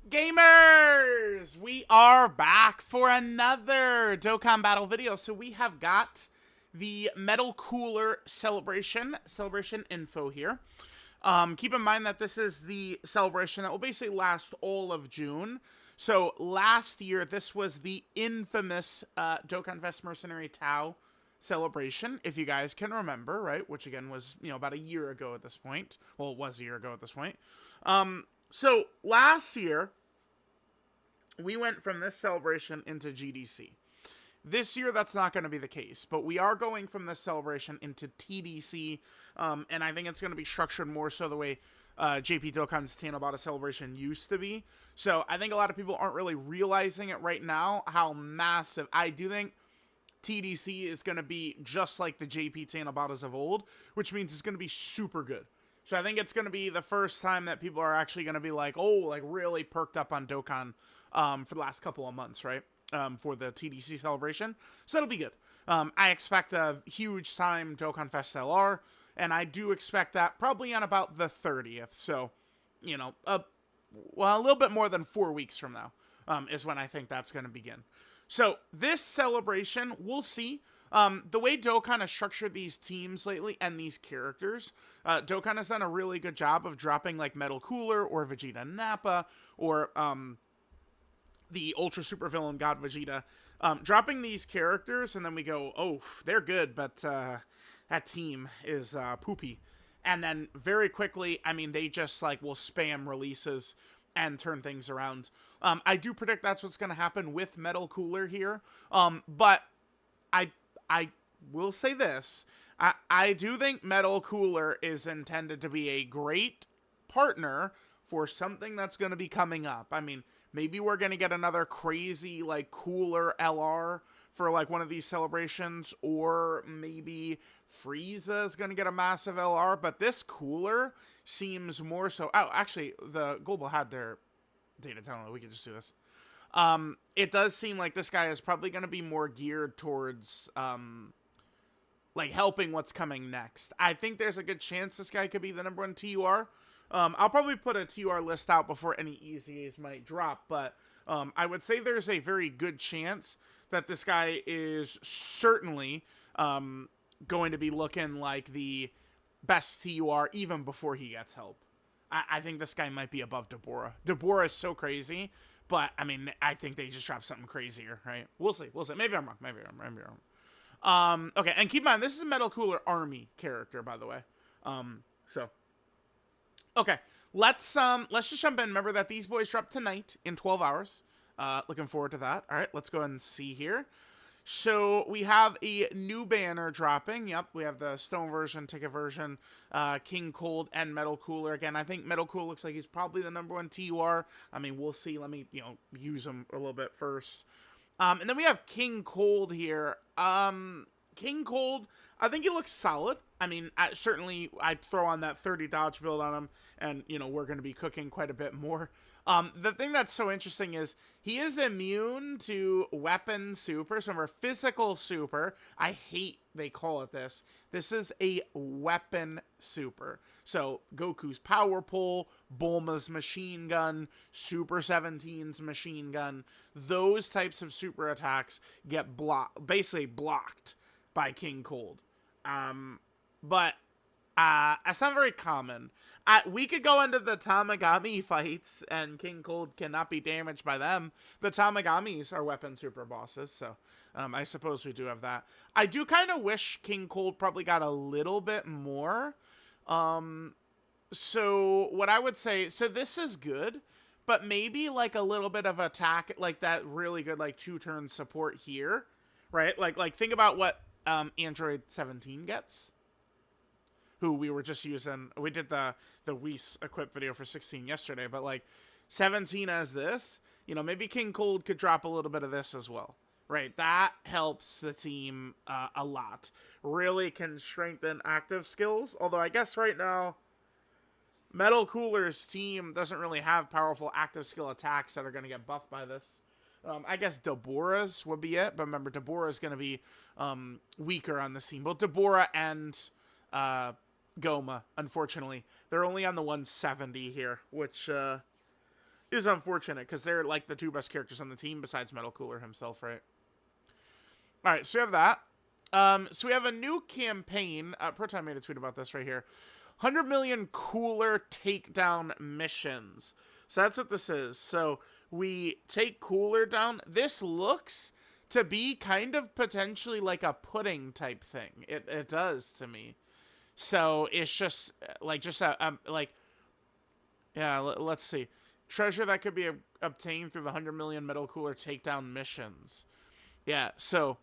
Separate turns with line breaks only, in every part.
Gamers! We are back for another Dokkan Battle video. So we have got the Metal Cooler celebration info here. Keep in mind that this is the celebration that will basically last all of June. So last year, this was the infamous Dokkan Fest Mercenary Tau celebration, if you guys can remember, right? Which again was, about a year ago at this point. Well, it was a year ago at this point. So last year, we went from this celebration into GDC. This year, that's not going to be the case, but we are going from this celebration into TDC, and I think it's going to be structured more so the way JP Dokkan's Tanabata celebration used to be. So I think a lot of people aren't really realizing it right now, how massive. I do think TDC is going to be just like the JP Tanabatas of old, which means it's going to be super good. So I think it's going to be the first time that people are actually going to be like, oh, like really perked up on Dokkan for the last couple of months, right? For the TDC celebration. So it'll be good. I expect a huge time Dokkan Fest LR, and I do expect that probably on about the 30th. So, a little bit more than 4 weeks from now is when I think that's going to begin. So this celebration, we'll see. The way Dokkan has structured these teams lately and these characters, Dokkan has done a really good job of dropping like Metal Cooler or Vegeta Nappa or the Ultra Super Villain God Vegeta, dropping these characters, and then we go, oh, they're good, but that team is poopy. And then very quickly, they just like will spam releases and turn things around. I do predict that's what's going to happen with Metal Cooler here. But I will say this. I do think Metal Cooler is intended to be a great partner for something that's going to be coming up. Maybe we're going to get another crazy, like, cooler LR for, like, one of these celebrations, or maybe Frieza is going to get a massive LR, but this cooler seems more so... Oh, actually, the Global had their data telling me we could just do this. It does seem like this guy is probably going to be more geared towards, like, helping what's coming next. I think there's a good chance this guy could be the #1 TUR. I'll probably put a TUR list out before any EZAs might drop, but I would say there's a very good chance that this guy is certainly going to be looking like the best TUR even before he gets help. I think this guy might be above Deborah. Deborah is so crazy, but, I think they just dropped something crazier, right? We'll see. Maybe I'm wrong. Okay, and keep in mind, this is a Metal Cooler Army character, by the way. Okay, let's just jump in. Remember that these boys drop tonight in 12 hours. Looking forward to that. All right, let's go ahead and see here. So we have a new banner dropping. Yep, we have the Stone version, Ticket version, King Cold, and Metal Cooler. Again, I think Metal Cooler looks like he's probably the #1 TUR. We'll see. Let me, use him a little bit first. And then we have King Cold here. King Cold, I think he looks solid. Certainly I'd throw on that 30 dodge build on him, and, we're going to be cooking quite a bit more. The thing that's so interesting is he is immune to weapon super, so remember, physical super. I hate they call it this. This is a weapon super. So Goku's power pole, Bulma's machine gun, Super 17's machine gun, those types of super attacks get basically blocked by King Cold. But that's not very common. We could go into the Tamagami fights, and King Cold cannot be damaged by them. The Tamagamis are weapon super bosses, so I suppose we do have that. I do kind of wish King Cold probably got a little bit more. So what I would say, so this is good, but maybe like a little bit of attack, like that really good like 2-turn support here, right? Like think about what Android 17 gets, who we were just using. We did the Whis equip video for 16 yesterday, but like 17 as this, maybe King Cold could drop a little bit of this as well, right? That helps the team a lot. Really can strengthen active skills, although I guess right now Metal Cooler's team doesn't really have powerful active skill attacks that are going to get buffed by this. I guess Deborah's would be it, but remember, Deborah is going to be weaker on this team. Both Deborah and Goma, unfortunately. They're only on the 170 here, which is unfortunate because they're like the two best characters on the team besides Metal Cooler himself, right? All right, so we have that. So we have a new campaign. Proton made a tweet about this right here. 100 million cooler takedown missions. So that's what this is. So we take cooler down. This looks to be kind of potentially like a pudding type thing. It does to me. So it's just like yeah. Let's see. Treasure that could be obtained through the 100 million metal cooler takedown missions. Yeah. So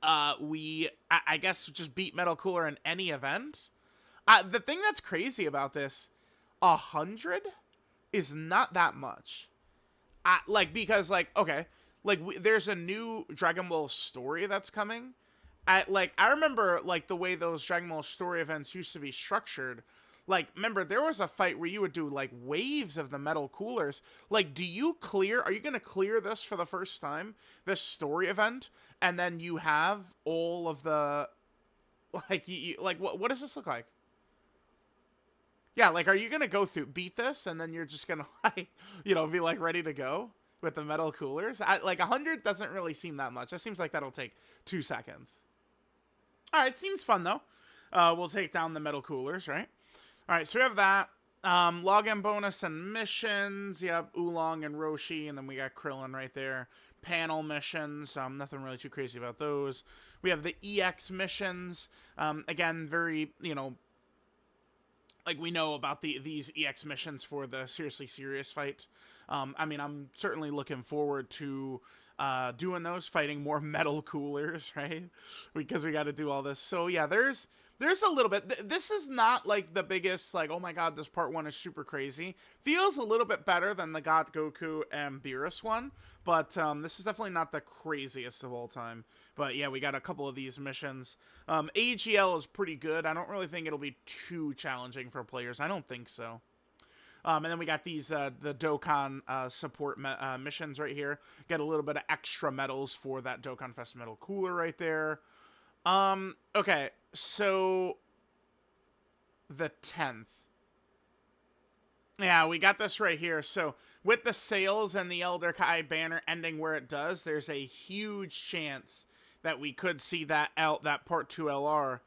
I guess just beat Metal Cooler in any event. The thing that's crazy about this, 100 is not that much. Okay, there's a new Dragon Ball story that's coming. I remember like the way those Dragon Ball story events used to be structured. Like, remember, there was a fight where you would do, like, waves of the metal coolers. Like, are you going to clear this for the first time? This story event? And then you have all of the, like, what does this look like? Yeah, like, are you going to beat this, and then you're just going to, like, be, like, ready to go with the metal coolers? 100 doesn't really seem that much. It seems like that'll take 2 seconds. All right, seems fun, though. We'll take down the metal coolers, right? All right, so we have that. Login bonus and missions. Yep, Oolong and Roshi, and then we got Krillin right there. Panel missions. Nothing really too crazy about those. We have the EX missions. Again, very, like we know about these EX missions for the Seriously Serious fight. I mean, I'm certainly looking forward to doing those, fighting more metal coolers, right? Because we got to do all this. So yeah, there's a little bit. This is not like the biggest, like, oh my god, this part 1 is super crazy. Feels a little bit better than the God Goku and Beerus one, but this is definitely not the craziest of all time. But yeah, we got a couple of these missions. AGL is pretty good. I don't really think it'll be too challenging for players. I don't think so. And then we got these, the Dokkan support missions right here. Get a little bit of extra medals for that Dokkan Fest Metal Cooler right there. Okay, so the 10th. Yeah, we got this right here. So with the sales and the Elder Kai banner ending where it does, there's a huge chance that we could see that part 2 LR.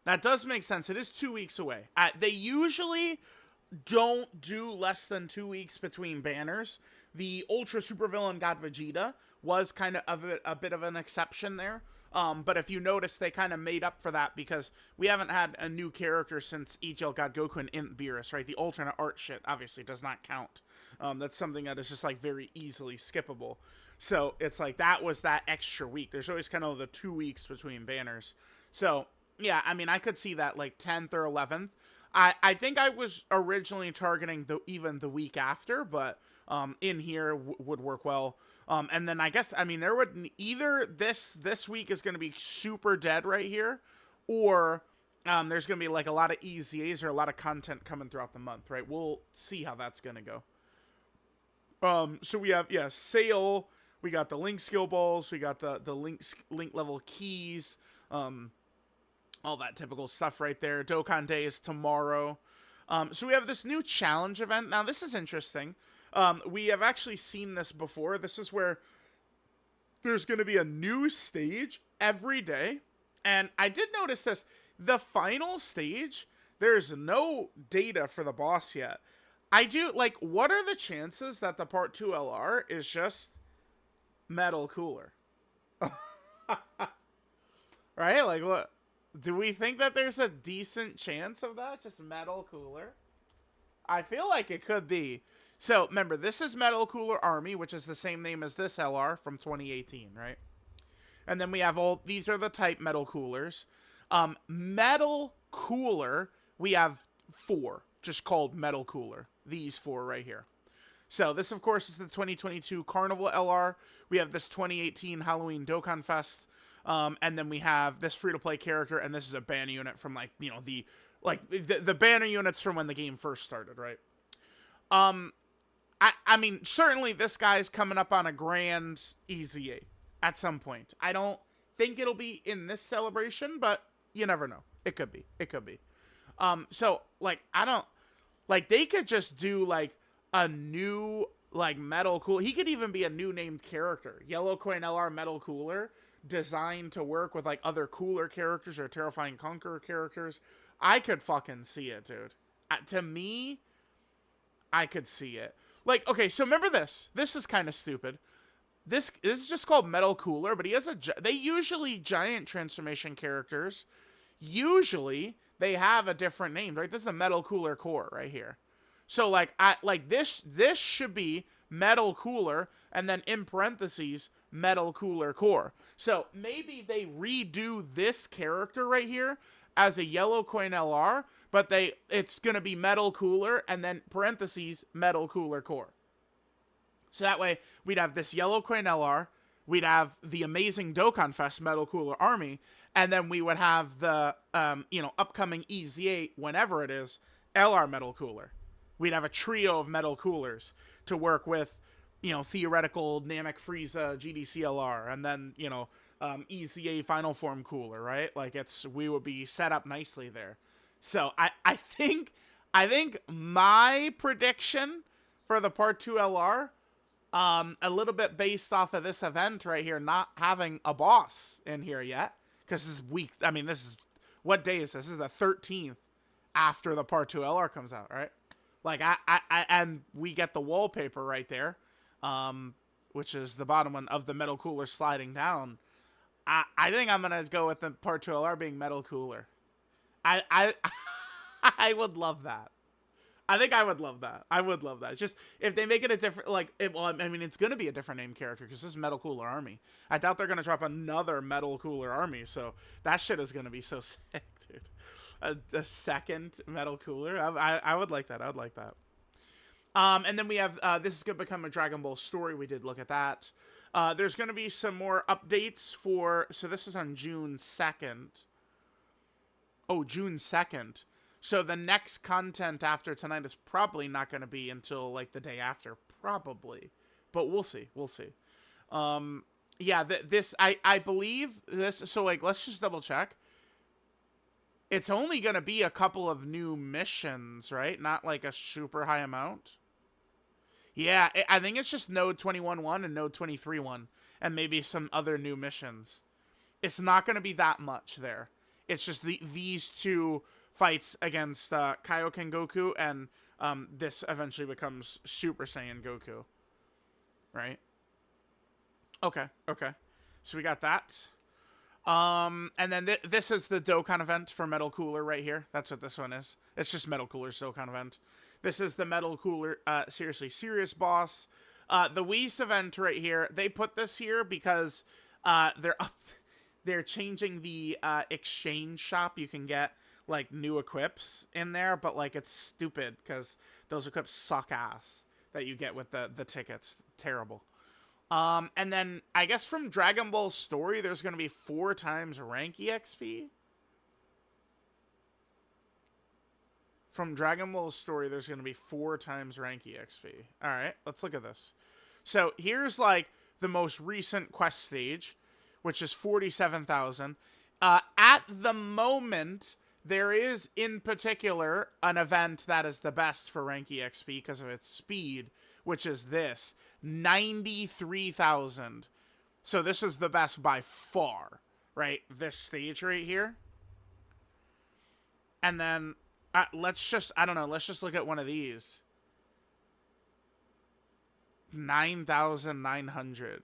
That does make sense. It is 2 weeks away. They usually don't do less than 2 weeks between banners. The Ultra Supervillain God Vegeta was kind of a bit of an exception there. But if you notice, they kind of made up for that because we haven't had a new character since EGL God Goku and Imp Beerus, right? The alternate art shit obviously does not count. That's something that is just like very easily skippable. So it's like that was that extra week. There's always kind of the 2 weeks between banners. So yeah, I mean, I could see that like 10th or 11th. I think I was originally targeting even the week after, but in here would work well. And then I guess, I mean, there would either this week is going to be super dead right here, or there's going to be like a lot of EZAs or a lot of content coming throughout the month, right? We'll see how that's going to go. So we have, yeah, sale. We got the link skill balls. We got the link level keys. All that typical stuff right there. Dokkan Day is tomorrow. So we have this new challenge event. Now, this is interesting. We have actually seen this before. This is where there's going to be a new stage every day. And I did notice this. The final stage, there's no data for the boss yet. What are the chances that the Part 2 LR is just Metal Cooler? Right? Like, what? Do we think that there's a decent chance of that? Just Metal Cooler? I feel like it could be. So, remember, this is Metal Cooler Army, which is the same name as this LR from 2018, right? And then we have these are the type Metal Coolers. Metal Cooler, we have 4, just called Metal Cooler. These 4 right here. So, this, of course, is the 2022 Carnival LR. We have this 2018 Halloween Dokkan Fest. And then we have this free-to-play character, and this is a banner unit from, like, the banner units from when the game first started, right? I mean, certainly this guy's coming up on a grand EZA at some point. I don't think it'll be in this celebration, but you never know. It could be. So, like, I don't... Like, they could just do, like, a new, like, metal cool. He could even be a new named character. Yellow Coin LR Metal Cooler, designed to work with, like, other cooler characters or Terrifying Conqueror characters. I could fucking see it, dude. To me, I could see it. Like, okay, so remember this. This is kind of stupid. This is just called Metal Cooler, but he has they usually, giant transformation characters, usually they have a different name, right? This is a Metal Cooler core right here. So like this should be Metal Cooler, and then in parentheses Metal Cooler core. So maybe they redo this character right here as a Yellow Coin LR, but it's gonna be Metal Cooler and then parentheses Metal Cooler core. So that way we'd have this Yellow Coin LR, we'd have the amazing Dokkan Fest Metal Cooler Army, and then we would have the upcoming EZ8, whenever it is, LR Metal Cooler. We'd have a trio of Metal Coolers to work with, theoretical Namek Frieza GDCLR, and then, EZA Final Form Cooler, right? Like, we would be set up nicely there. So I think my prediction for the Part 2 LR, a little bit based off of this event right here, not having a boss in here yet, because this is week. I mean, what day is this? This is the 13th after the Part 2 LR comes out, right? Like, and we get the wallpaper right there, which is the bottom one of the Metal Cooler sliding down. I think I'm gonna go with the Part 2 LR being Metal Cooler. I would love that. I think I would love that. I would love that. It's just, if they make it a different, it's going to be a different name character, because this is Metal Cooler Army. I doubt they're going to drop another Metal Cooler Army, so that shit is going to be so sick, dude. A second Metal Cooler? I would like that. I would like that. And then we have, this is going to become a Dragon Ball story. We did look at that. There's going to be some more updates so this is on June 2nd. Oh, June 2nd. So the next content after tonight is probably not going to be until, like, the day after, probably. But we'll see. We'll see. Yeah, I believe this. So, like, let's just double check. It's only going to be a couple of new missions, right? Not, like, a super high amount. Yeah, I think it's just Node 21.1 and Node 23.1. And maybe some other new missions. It's not going to be that much there. It's just these two fights against Kaioken Goku, and this eventually becomes Super Saiyan Goku. Right? Okay. So we got that. And then this is the Dokkan event for Metal Cooler right here. That's what this one is. It's just Metal Cooler's Dokkan event. This is the Metal Cooler Seriously Serious boss. The Whis event right here, they put this here because they're changing the exchange shop. You can get, like, new equips in there, but, like, it's stupid because those equips suck ass that you get with the tickets. Terrible. And then I guess from Dragon Ball story, there's going to be 4 times rank EXP. From Dragon Ball story, there's going to be 4 times rank EXP. All right, let's look at this. So here's, like, the most recent quest stage, which is 47,000. At the moment, there is, in particular, an event that is the best for rank EXP because of its speed, which is this, 93,000. So this is the best by far, right? This stage right here. And then, let's just look at one of these. 9,900.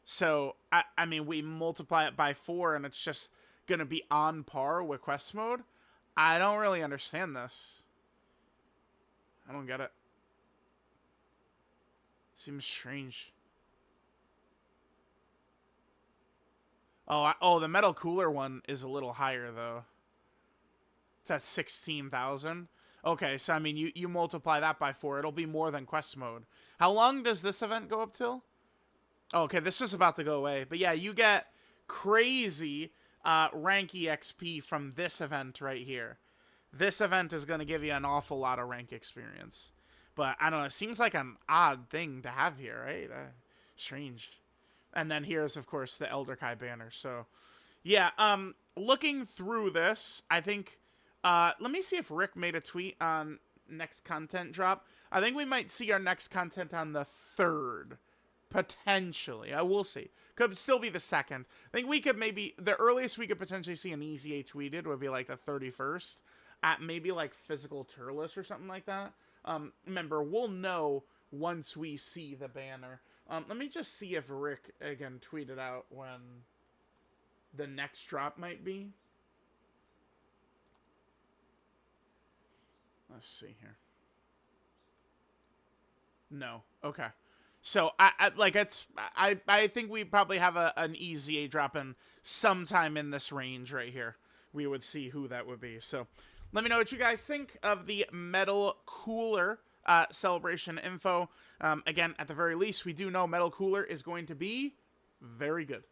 So, I mean, we multiply it by 4, and it's just going to be on par with quest mode. I don't really understand this. I don't get it. Seems strange. Oh, the Metal Cooler one is a little higher, though. It's at 16,000. Okay, so, I mean, you multiply that by 4. It'll be more than quest mode. How long does this event go up till? Oh, okay, this is about to go away. But yeah, you get crazy rank EXP from this event right here. This event is going to give you an awful lot of rank experience. But, I don't know, it seems like an odd thing to have here, right? Strange. And then here's, of course, the Elder Kai banner. So, yeah, looking through this, I think... let me see if Rick made a tweet on next content drop. I think we might see our next content on the 3rd. Potentially. I will see. Could still be the 2nd. I think we could maybe... The earliest we could potentially see an EZA tweeted would be like the 31st. At maybe like Physical Turles or something like that. Remember, we'll know once we see the banner. Let me just see if Rick, again, tweeted out when the next drop might be. Let's see here. No. Okay. So I think we probably have an EZA drop in sometime in this range right here. We would see who that would be. So let me know what you guys think of the Metal Cooler celebration info. Again, at the very least, we do know Metal Cooler is going to be very good.